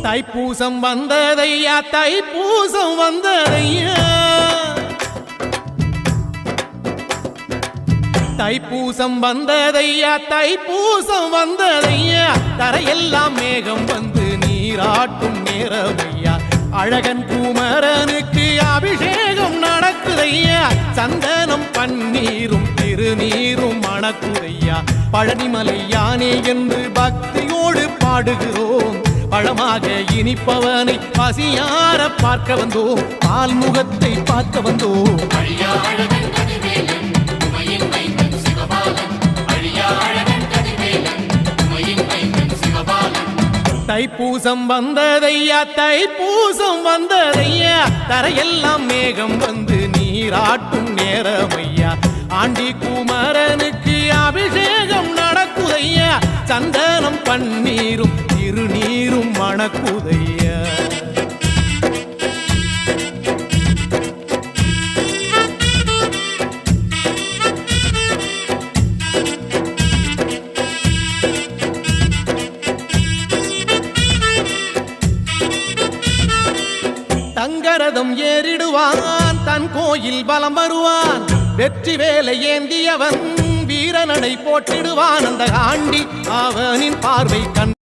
தைப்பூசம் வந்ததையா தைப்பூசம் வந்ததையா தைப்பூசம் வந்ததையா தைப்பூசம் வந்ததையா தரையெல்லாம் மேகம் வந்து நீராட்டும் நேரமையா அழகன் குமரனுக்கு அபிஷேகம் நடக்குதையா சந்தனம் பன்னீரும் திருநீரும் மணக்குதையா பழனிமலை யானே என்று பக்தியோடு பாடுகிறோம் பழமாக இனிப்பவனை பசியார பார்க்க வந்தோம் பால்முகத்தை பார்க்க வந்தோம் தைப்பூசம் வந்ததையா தைப்பூசம் வந்ததையா தரையெல்லாம் மேகம் வந்து நீராட்டும் நேரமையா ஆண்டி குமரனுக்கு அபிஷேகம் நடக்குதையா சந்தனம் பன்னீரும் திருநீரும் மணக்குதையா தங்கரதம் ஏறிடுவான் தன் கோயில் பலம் வருவான் வெற்றி வேலை ஏந்தியவன் வீரனடை போட்டிடுவான் அந்த ஆண்டி அவனின் பார்வை கண்